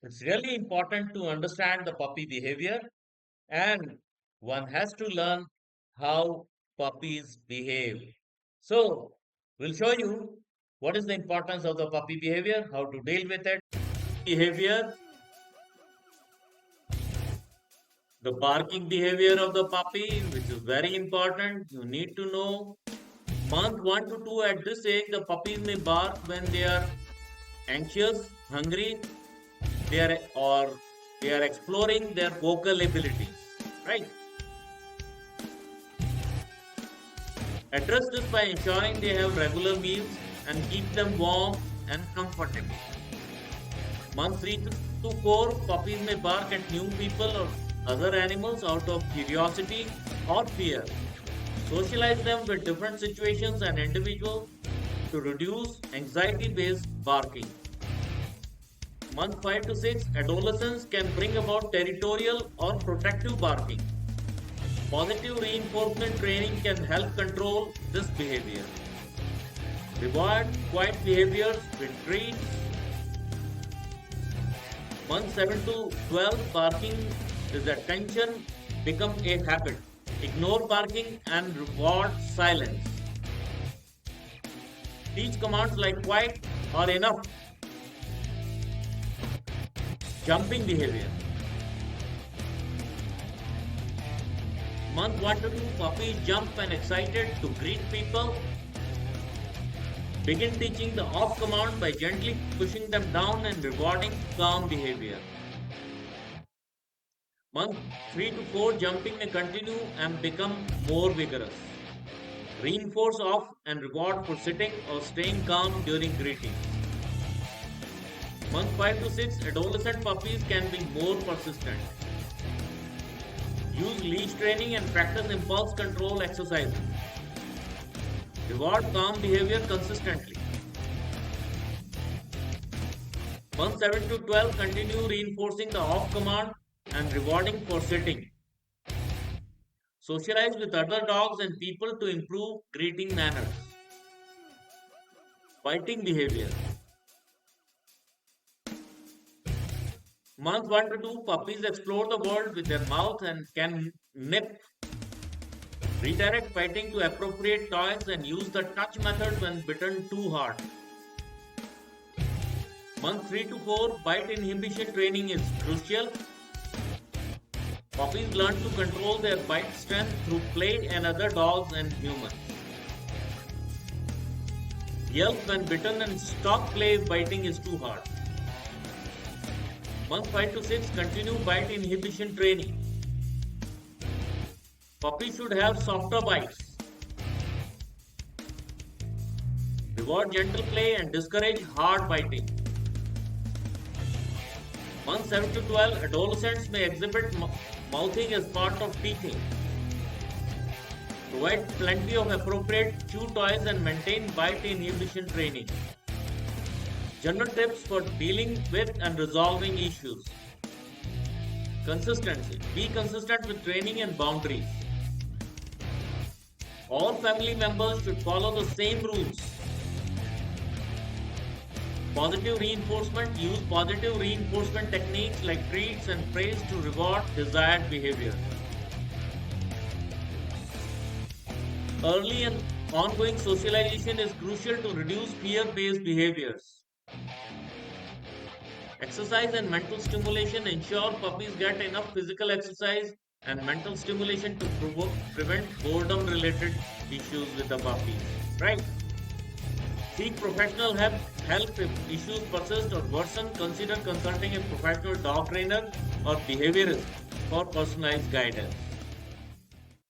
It's really important to understand the puppy behavior, and one has to learn how puppies behave. So, we'll show you what is the importance of the puppy behavior, how to deal with it. Behavior, the barking behavior of the puppy, which is very important. You need to know month 1 to 2 at this age, the puppies may bark when they are anxious, hungry, they are or they are exploring their vocal abilities. Right? Address this by ensuring they have regular meals and keep them warm and comfortable. Month 3 to 4, puppies may bark at new people or other animals out of curiosity or fear. Socialize them with different situations and individuals to reduce anxiety based barking. Month 5 to 6, adolescents can bring about territorial or protective barking. Positive reinforcement training can help control this behavior. Reward quiet behaviors with treats. Month 7 to 12, barking is attention become a habit. Ignore barking and reward silence. Teach commands like quiet or enough. Jumping behavior. Month 1 to 2, puppies jump when excited to greet people. Begin teaching the off command by gently pushing them down and rewarding calm behavior. Month 3 to 4, jumping may continue and become more vigorous. Reinforce off and reward for sitting or staying calm during greeting. Month 5 to 6, adolescent puppies can be more persistent. Use leash training and practice impulse control exercises. Reward calm behavior consistently. Month 7 to 12, continue reinforcing the off command and rewarding for sitting. Socialize with other dogs and people to improve greeting manners. Biting behavior. Month 1 to 2, puppies explore the world with their mouth and can nip. Redirect biting to appropriate toys and use the touch method when bitten too hard. Month 3 to 4, bite inhibition training is crucial. Puppies learn to control their bite strength through play and other dogs and humans. Yelp when bitten and stop play if biting is too hard. Month 5 to 6, continue bite inhibition training. Puppies should have softer bites. Reward gentle play and discourage hard biting. Month 7 to 12, adolescents may exhibit mouthing as part of teething. Provide plenty of appropriate chew toys and maintain bite inhibition training. General tips for dealing with and resolving issues. Consistency. Be consistent with training and boundaries. All family members should follow the same rules. Positive reinforcement. Use positive reinforcement techniques like treats and praise to reward desired behavior. Early and ongoing socialization is crucial to reduce fear-based behaviors. Exercise and mental stimulation ensure puppies get enough physical exercise and mental stimulation to prevent boredom-related issues with the puppies. Right? Seek professional help if issues persist or worsen. Consider consulting a professional dog trainer or behaviorist for personalized guidance.